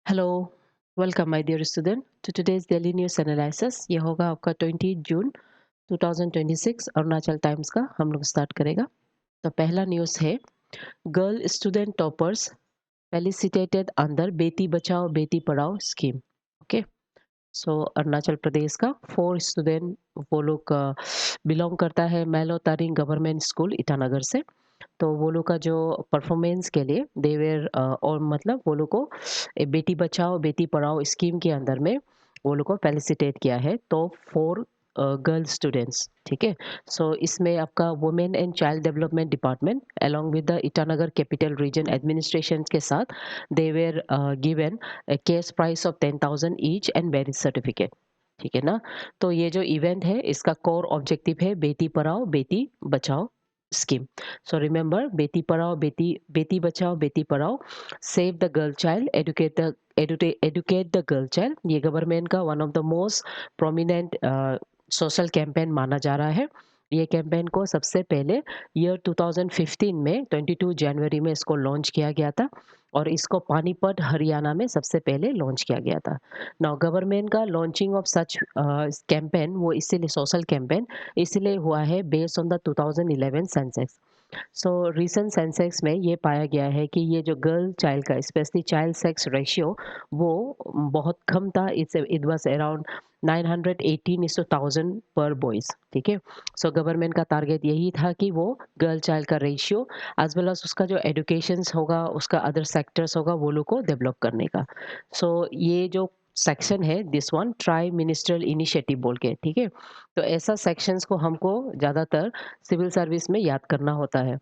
Hello, welcome my dear student to today's daily news analysis. ये होगा आपका 20 जून 2026 Arunachal times का हम लोग स्टार्ट करेगा। तो पहला न्यूज़ है, girl student toppers felicitated under बेटी बचाओ बेटी पढ़ाओ स्कीम। ओके, सो अरुणाचल प्रदेश का 4 स्टूडेंट, वो लोग बिलोंग करता है मेलो तारिंग गवर्नमेंट स्कूल ईटानगर से। तो वो लोग का जो परफॉर्मेंस के लिए देवेर और मतलब वो लोग को बेटी बचाओ बेटी पढ़ाओ स्कीम के अंदर में वो लोग को फेलिसिटेट किया है। तो 4 गर्ल स्टूडेंट्स, ठीक है। सो इसमें आपका women and child development department along with the Itanagar capital region administration के साथ they were given cash price of 10,000 each and marriage certificate, ठीक है ना। तो ये जो इवेंट है इसका कोर ऑब्जेक्टिव है Beti Padhao Beti Bachao scheme. So remember, Beti Padhao बेटी बेटी बचाओ बेटी पढ़ाओ, save the girl child, educate the girl child. ये गवर्नमेंट का one of the most prominent social campaign माना जा रहा है। ये कैंपेन को सबसे पहले ईयर 2015 में 22 जनवरी में इसको लॉन्च किया गया था और इसको पानीपत हरियाणा में सबसे पहले लॉन्च किया गया था। नाउ गवर्नमेंट का लॉन्चिंग ऑफ सच कैंपेन वो इसीलिए सोशल कैंपेन इसलिए हुआ है based on the 2011 Sensex. So recent Sensex में ये पाया गया है कि ये जो गर्ल चाइल्ड का स्पेशली चाइल्ड सेक्स रेशियो वो बहुत कम था। इट वाज अराउंड 918 इस टू 1000 पर बॉयज, ठीक है। सो गवर्नमेंट का टारगेट यही था कि वो गर्ल चाइल्ड का रेशियो एज वेल एज उसका जो एजुकेशन होगा उसका अदर सेक्टर्स होगा वो लोग को डेवलप करने का। सो ये जो सेक्शन है this one try ministerial initiative बोल के, ठीक है। तो ऐसा सेक्शंस को हमको ज़्यादातर सिविल सर्विस में याद करना होता है।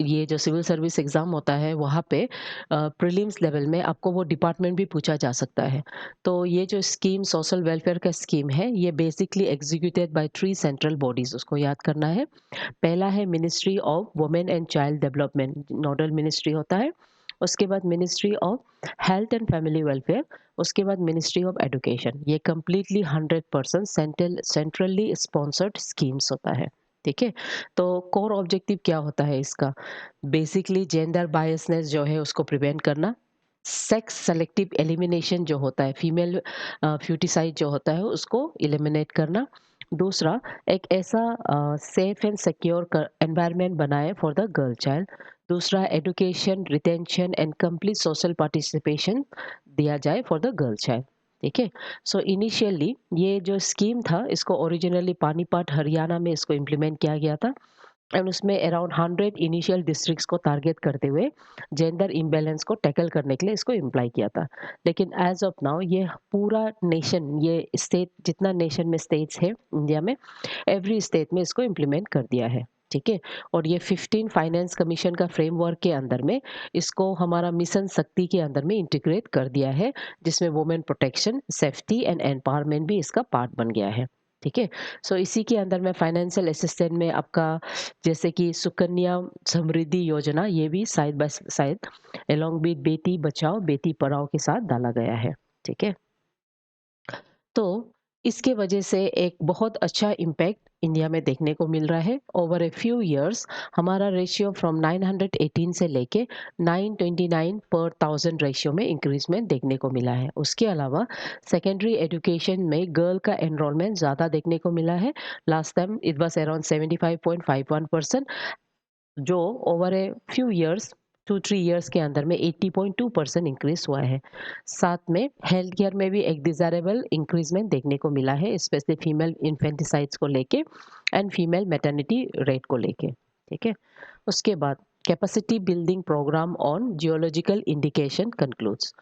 ये जो सिविल सर्विस एग्ज़ाम होता है वहाँ पे प्रीलिम्स लेवल में आपको वो डिपार्टमेंट भी पूछा जा सकता है। तो ये जो स्कीम सोशल वेलफेयर का स्कीम है ये basically executed by 3 central bodies, उसको याद करना है। पहला है ministry of women and child development, nodal ministry होता है। उसके बाद ministry of health and family welfare, उसके बाद मिनिस्ट्री ऑफ एजुकेशन। ये कंप्लीटली 100% सेंट्रली स्पॉन्सर्ड स्कीम्स होता है, ठीक है। तो कोर ऑब्जेक्टिव क्या होता है इसका? बेसिकली जेंडर बायसनेस जो है उसको प्रिवेंट करना, सेक्स सेलेक्टिव एलिमिनेशन जो होता है, फीमेल फ्यूटिसाइड जो होता है उसको एलिमिनेट करना। दूसरा, एक ऐसा सेफ एंड सिक्योर एनवायरनमेंट बनाए फॉर द गर्ल चाइल्ड। दूसरा, education retention and complete social participation दिया जाए फॉर द गर्ल चाइल्ड, ठीक है। सो इनिशियली ये जो स्कीम था इसको ओरिजिनली पानीपत हरियाणा में इसको इम्प्लीमेंट किया गया था एंड उसमें अराउंड 100 इनिशियल डिस्ट्रिक्ट्स को टारगेट करते हुए जेंडर इम्बैलेंस को टैकल करने के लिए इसको इम्प्लाई किया था। लेकिन एज ऑफ नाउ ये पूरा नेशन, ये स्टेट जितना नेशन में स्टेट्स है इंडिया में, एवरी स्टेट में इसको इम्प्लीमेंट कर दिया है, ठीक है। और ये 15 फाइनेंस कमीशन का फ्रेमवर्क के अंदर में इसको हमारा मिशन शक्ति के अंदर में इंटीग्रेट कर दिया है, जिसमें women protection safety and empowerment भी इसका पार्ट बन गया है, ठीक है। सो इसी के अंदर में फाइनेंशियल असिस्टेंट में आपका जैसे कि सुकन्या समृद्धि योजना ये भी side by side along with बेटी बचाओ बेटी पढ़ाओ के साथ डाला गया है, ठीक है। तो इसके वजह से एक बहुत अच्छा इम्पैक्ट इंडिया में देखने को मिल रहा है। ओवर ए फ्यू इयर्स हमारा रेशियो फ्रॉम 918 से लेके 929 पर थाउजेंड रेशियो में इंक्रीजमेंट देखने को मिला है। उसके अलावा सेकेंडरी एजुकेशन में गर्ल का एनरोलमेंट ज़्यादा देखने को मिला है। Last time it was around 75.51%, जो over a few years 2-3 years के अंदर में 80.2% इंक्रीज हुआ है। साथ में हेल्थ केयर में भी एक डिजायरेबल इंक्रीजमेंट देखने को मिला है, स्पेशली फीमेल इन्फेंटिसाइड्स को लेके एंड फीमेल मैटरनिटी रेट को लेके, ठीक है। उसके बाद capacity building programme on geological indication concludes,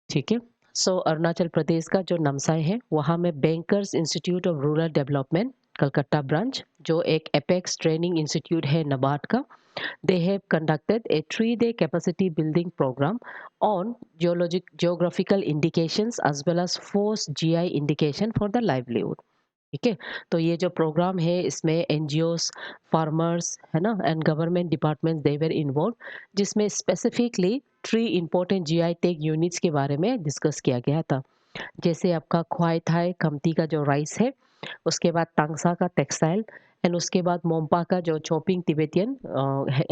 ठीक है। सो अरुणाचल प्रदेश का जो नमसाई है वहाँ में bankers institute of rural development Calcutta branch, जो एक एपेक्स ट्रेनिंग इंस्टीट्यूट है नबार्ड का, they have conducted a 3-day capacity building program on geographical indications as well as forced GI indication for the livelihood, ठीक है। तो ये जो प्रोग्राम है इसमें एनजीओस, फार्मर्स है ना and government departments they were involved, जिसमें specifically 3 important GI tag units के बारे में डिस्कस किया गया था। जैसे आपका ख्वाई थाई खमती का जो राइस है, उसके बाद तांगसा का टेक्सटाइल एंड उसके बाद मोम्पा का जो चॉपिंग तिब्बतियन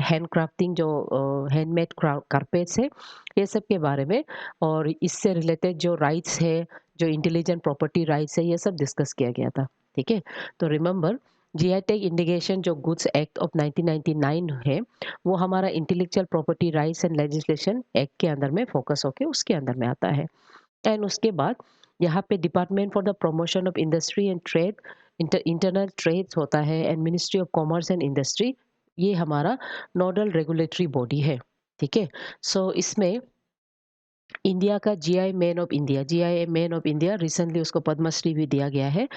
हैंड क्राफ्टिंग जो हैंडमेड कारपेट्स है, ये सब के बारे में, और इससे रिलेटेड जो राइट्स है, जो इंटेलिजेंट प्रॉपर्टी राइट्स है, ये सब डिस्कस किया गया था। ठीक है, तो रिमेंबर जीआई टैग इंडिकेशन जो गुड्स एक्ट ऑफ 1999 है, वो हमारा intellectual property rights and legislation act के अंदर में फोकस होके उसके अंदर में आता है। एंड उसके बाद यहाँ पे department for the promotion of industry and trade, internal trades होता है, and ministry of commerce and industry, ये हमारा नोडल रेगुलेटरी बॉडी है। ठीक है, सो इसमें इंडिया का GI man of India, GI man of India recently उसको पद्मश्री भी दिया गया है।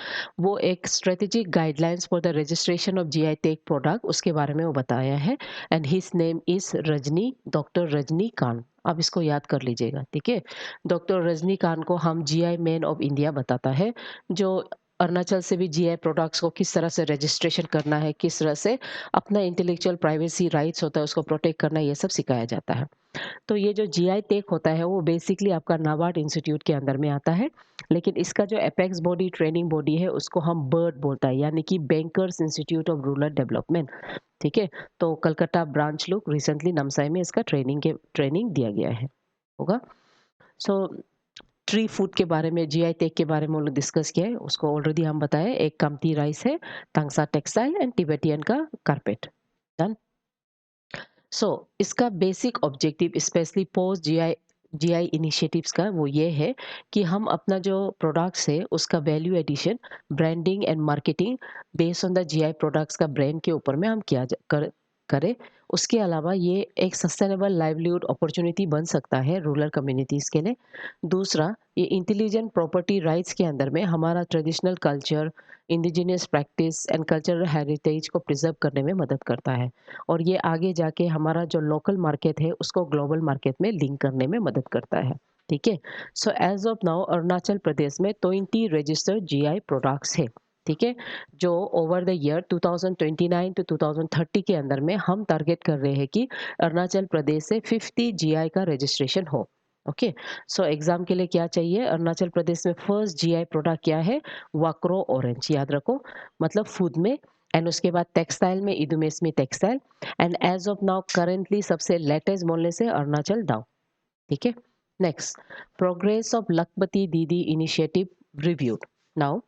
वो एक strategic guidelines for the registration of GI tag product, उसके बारे में वो बताया है। And his name is Rajni, doctor Rajni Kant. आप इसको याद कर लीजिएगा। ठीक है, डॉक्टर रजनी कांत को हम जीआई मैन ऑफ इंडिया बताता है, जो अरुणाचल से भी जीआई प्रोडक्ट्स को किस तरह से रजिस्ट्रेशन करना है, किस तरह से अपना इंटेलेक्चुअल प्राइवेसी राइट्स होता है उसको प्रोटेक्ट करना है, ये सब सिखाया जाता है। तो ये जो जीआई टेक होता है वो बेसिकली आपका नाबार्ड इंस्टीट्यूट के अंदर में आता है, लेकिन इसका जो एपेक्स बॉडी, ट्रेनिंग बॉडी है, उसको हम बर्ड बोलता है, यानी कि bankers institute of rural development. ठीक है, तो कलकत्ता ब्रांच लोग रिसेंटली नमसाई में इसका ट्रेनिंग दिया गया है होगा। सो ट्री फूड के बारे में, जीआई टेक के बारे में हम लोग डिस्कस किया है, उसको ऑलरेडी हम बताए। एक कमती राइस है, तंगसा टेक्सटाइल एंड तिब्बतियन का कारपेट। डन। सो इसका basic objective specially post GI GI initiatives का वो ये है कि हम अपना जो प्रोडक्ट्स है उसका value addition, branding and marketing based on the GI products का ब्रांड के ऊपर में हम करें। उसके अलावा ये एक सस्टेनेबल लाइवलीहुड अपॉर्चुनिटी बन सकता है रूरल कम्युनिटीज़ के लिए। दूसरा, ये इंटेलिजेंट प्रॉपर्टी राइट्स के अंदर में हमारा traditional culture, indigenous practice and cultural heritage को प्रिजर्व करने में मदद करता है, और ये आगे जाके हमारा जो लोकल मार्केट है उसको ग्लोबल मार्केट में लिंक करने में मदद करता है। ठीक है, so as of now Arunachal Pradesh में 20 रजिस्टर्ड जीआई प्रोडक्ट्स है। ठीक है, जो ओवर द ईयर 2029 टू 2030 के अंदर में हम टारगेट कर रहे हैं कि अरुणाचल प्रदेश से 50 जीआई का रजिस्ट्रेशन हो। ओके, सो एग्जाम के लिए क्या चाहिए, अरुणाचल प्रदेश में फर्स्ट जीआई प्रोडक्ट क्या है, वाक्रो ऑरेंज, याद रखो, मतलब फूड में। एंड उसके बाद टेक्सटाइल में इदुमेस्मी textile. And as of now currently सबसे लेटेस्ट बोलने से अरुणाचल दाव। ठीक है, नेक्स्ट, प्रोग्रेस ऑफ लखपति दीदी initiative reviewed. Now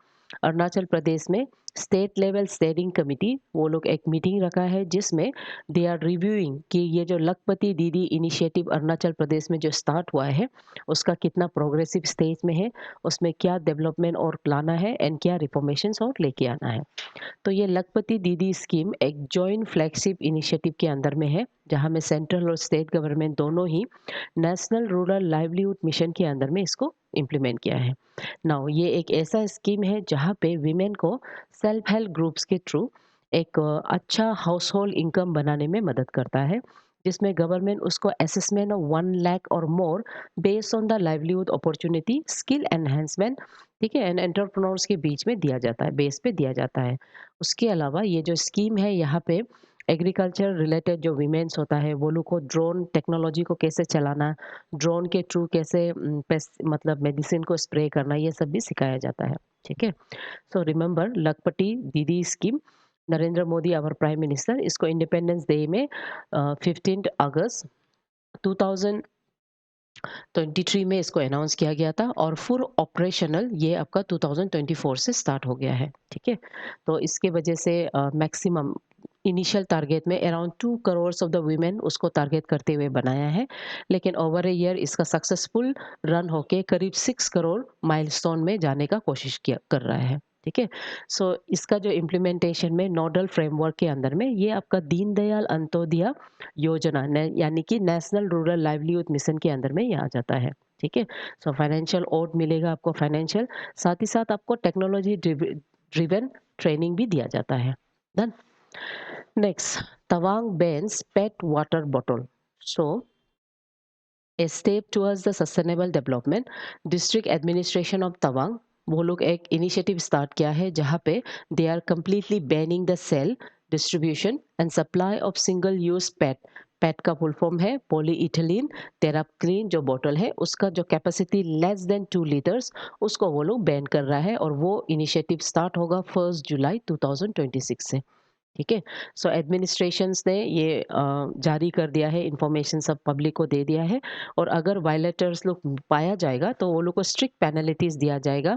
Arunachal Pradesh में स्टेट लेवल स्टेयरिंग कमिटी, वो लोग एक मीटिंग रखा है जिसमें दे आर रिव्यूइंग कि ये जो लखपति दीदी इनिशिएटिव अरुणाचल प्रदेश में जो स्टार्ट हुआ है उसका कितना प्रोग्रेसिव स्टेज में है, उसमें क्या डेवलपमेंट और लाना है एंड क्या रिफॉर्मेशंस और लेके आना है। तो ये लखपति दीदी स्कीम एक जॉइंट फ्लैगशिप इनिशिएटिव के अंदर में है, जहां में सेंट्रल और स्टेट गवर्नमेंट दोनों ही नेशनल रूरल लाइवलीहुड मिशन के अंदर में इसको इम्प्लीमेंट किया है। नाउ ये एक ऐसा स्कीम है जहां पे विमेन को सेल्फ हेल्प ग्रुप्स के थ्रू एक अच्छा हाउस होल्ड इनकम बनाने में मदद करता है, जिसमें गवर्नमेंट उसको असेसमेंट ऑफ 1 लाख और मोर based on the livelihood opportunity skill enhancement, ठीक है, एंड एंटरप्रेन्योर्स के बीच में दिया जाता है, बेस पे दिया जाता है। उसके अलावा ये जो स्कीम है यहाँ पे एग्रीकल्चर रिलेटेड जो वीमेंस होता है वो लोग को ड्रोन टेक्नोलॉजी को कैसे चलाना, ड्रोन के थ्रू कैसे मतलब मेडिसिन को स्प्रे करना, ये सब भी सिखाया जाता है। ठीक है, सो remember Lakhpati Didi scheme, Narendra Modi our prime minister इसको इंडिपेंडेंस डे में 15 अगस्त 2023 में इसको अनाउंस किया गया था, और फुल ऑपरेशनल ये आपका 2024 से स्टार्ट हो गया है। ठीक है, तो इसके वजह से मैक्सिमम इनिशियल टारगेट में around 2 crore of the women उसको टारगेट करते हुए बनाया है, लेकिन ओवर ए ईयर इसका सक्सेसफुल रन होके करीब 6 करोड़ माइलस्टोन में जाने का कोशिश किया कर रहा है। ठीक है, सो इसका जो इम्प्लीमेंटेशन में नोडल फ्रेमवर्क के अंदर में ये आपका दीनदयाल अंत्योदय योजना यानी कि नेशनल रूरल लाइवलीहुड मिशन के अंदर में ये आ जाता है। ठीक है, सो फाइनेंशियल ओड मिलेगा आपको, फाइनेंशियल, साथ ही साथ आपको टेक्नोलॉजी ड्रिवन ट्रेनिंग भी दिया जाता है। Done. Next, Tawang bans pet water bottle, so a step towards the sustainable development, district administration of Tawang, वो लोग एक इनिशिएटिव स्टार्ट किया है जहाँ पे they are completely banning the sale, distribution and supply of single use PET PET का full form है polyethylene terephthalate, जो बॉटल है उसका जो कैपेसिटी लेस देन 2 लीटर्स, उसको वो लोग बैन कर रहा है और वो इनिशिएटिव स्टार्ट होगा 1 जुलाई 2026 से। ठीक है। सो एडमिनिस्ट्रेशंस ने ये जारी कर दिया है, इंफॉर्मेशन सब पब्लिक को दे दिया है और अगर वायलेटर्स लोग पाया जाएगा तो वो लोग को स्ट्रिक्ट पेनल्टीज दिया जाएगा।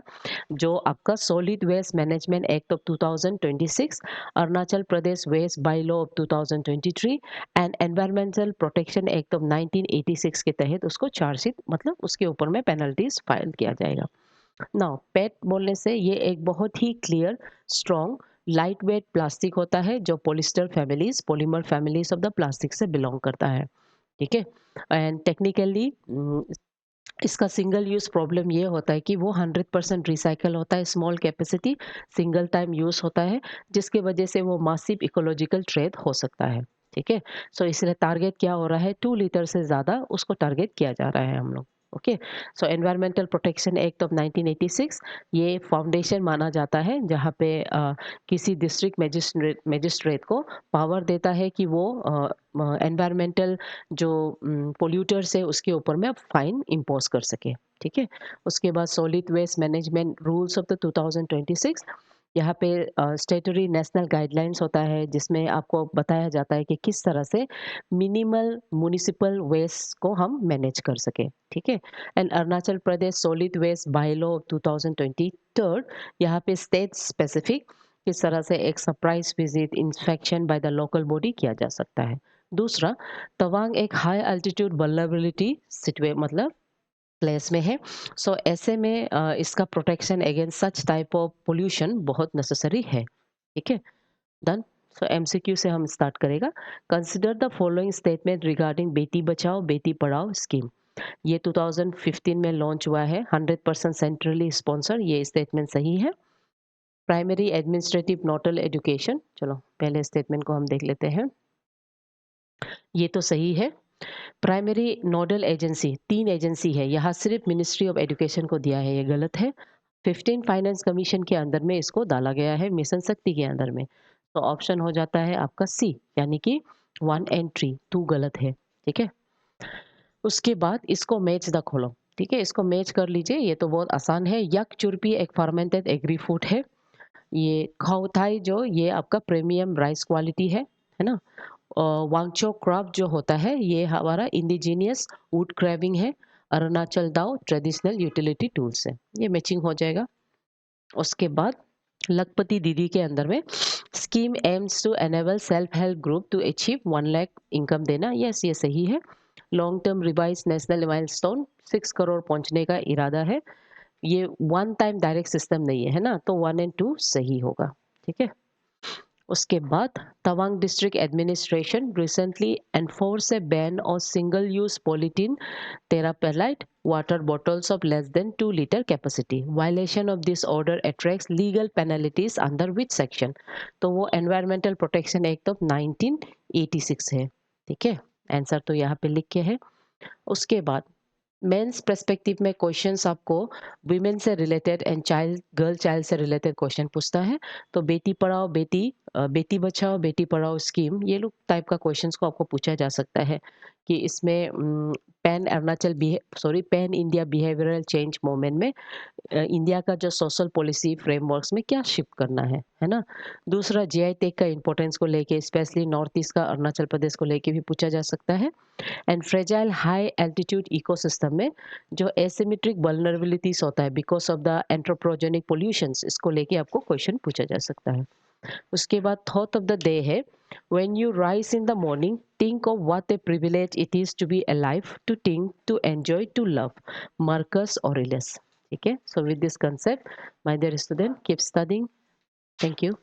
जो आपका solid waste management act of 2026, Arunachal Pradesh waste by law of 2023 and environmental protection act of 1986 के तहत उसको चार्जशीट मतलब उसके ऊपर में पेनल्टीज फाइल किया जाएगा। नाउ पेट बोलने से ये एक बहुत ही clear, strong, light weight plastic होता है जो polyester families, polymer families of the plastic से बिलोंग करता है। ठीक है। एंड टेक्निकली इसका सिंगल यूज प्रॉब्लम ये होता है कि वो 100% रिसाइकल होता है, small capacity, single time use होता है, जिसके वजह से वो मासिव इकोलॉजिकल ट्रेड हो सकता है। ठीक है। सो इसलिए टारगेट क्या हो रहा है, 2 लीटर से ज़्यादा उसको टारगेट किया जा रहा है हम लोग। Okay. So environmental protection act of 1986 ये फाउंडेशन माना जाता है जहाँ पे किसी डिस्ट्रिक्ट मजिस्ट्रेट को पावर देता है कि वो एनवायरमेंटल जो पोल्यूटर्स है उसके ऊपर में फाइन इम्पोज कर सके। ठीक है। उसके बाद solid waste management rules of the 2026, यहाँ पे स्टेटरी नेशनल गाइडलाइंस होता है जिसमें आपको बताया जाता है कि किस तरह से मिनिमल म्युनिसिपल वेस्ट को हम मैनेज कर सके। ठीक है। And Arunachal Pradesh solid waste bylaw 2023, यहाँ पे स्टेट स्पेसिफिक किस तरह से एक surprise visit inspection by the local body किया जा सकता है। दूसरा, तवांग एक हाई अल्टीट्यूड वल्नरेबिलिटी सिचुए मतलब प्लेस में है। सो ऐसे में इसका protection against such type of pollution बहुत नेसेसरी है। ठीक है। डन। सो एमसीक्यू से हम स्टार्ट करेगा। Consider the following statement regarding बेटी बचाओ बेटी पढ़ाओ स्कीम। ये 2015 में लॉन्च हुआ है, 100% सेंट्रली स्पॉन्सर, ये स्टेटमेंट सही है। प्राइमरी एडमिनिस्ट्रेटिव नोडल एजुकेशन, चलो पहले स्टेटमेंट को हम देख लेते हैं। ये तो सही है। प्राइमरी नोडल एजेंसी 3 एजेंसी है, यहाँ सिर्फ मिनिस्ट्री ऑफ एजुकेशन को दिया है, ये गलत है। 15 फाइनेंस कमीशन के अंदर में इसको डाला गया है, मिशन शक्ति के अंदर में। तो ऑप्शन हो जाता है आपका सी, यानी कि 1 एंड 3, 2 गलत है। ठीक है। उसके बाद इसको मैच द खोलो। ठीक है, इसको मैच कर लीजिए, ये तो बहुत आसान है। यक चुरपी एक फर्मेंटेड एग्री फूड है। ये खाउथाई जो ये आपका प्रीमियम राइस क्वालिटी है ना। वांगचो क्रॉप जो होता है ये हमारा इंडिजीनियस वुड क्रैबिंग है। अरुणाचल दाव ट्रेडिशनल यूटिलिटी टूल्स है, ये मैचिंग हो जाएगा। उसके बाद लखपति दीदी के अंदर में scheme aims to enable self help group to achieve 1 lakh income देना, यस ये सही है। Long term revise national milestone 6 crore पहुंचने का इरादा है। ये वन टाइम डायरेक्ट सिस्टम नहीं है ना, तो 1 एंड 2 सही होगा। ठीक है। उसके बाद Tawang district administration recently enforce a ban on single use polythene terephthalate water bottles of less than 2 litre capacity. Violation of this order attracts legal penalties under which section. तो वो एनवायरमेंटल प्रोटेक्शन एक्ट ऑफ 1986 है। ठीक है। Answer तो यहाँ पे लिख के है। उसके बाद मेंस पर्सपेक्टिव में क्वेश्चंस आपको विमेन से related and child girl child से रिलेटेड क्वेश्चन पूछता है। तो बेटी पढ़ाओ बेटी बचाओ बेटी पढ़ाओ स्कीम, ये लोग टाइप का क्वेश्चंस को आपको पूछा जा सकता है कि इसमें pan India behavioural change movement में इंडिया का जो सोशल पॉलिसी फ्रेमवर्क्स में क्या शिफ्ट करना है ना। दूसरा, जीआई टेक का इंपॉर्टेंस को लेके स्पेशली नॉर्थ ईस्ट का अरुणाचल प्रदेश को लेके भी पूछा जा सकता है। And fragile high altitude ecosystem में जो एसिमेट्रिक वल्नरेबिलिटीज होता है because of the anthropogenic pollutions, इसको लेके आपको क्वेश्चन पूछा जा सकता है। उसके बाद थॉट ऑफ द डे है, when you rise in the morning think of what a privilege it is to be alive, to think, to enjoy, to love, Marcus Aurelius। ठीक है। So with this concept my dear student, keep studying। thank you।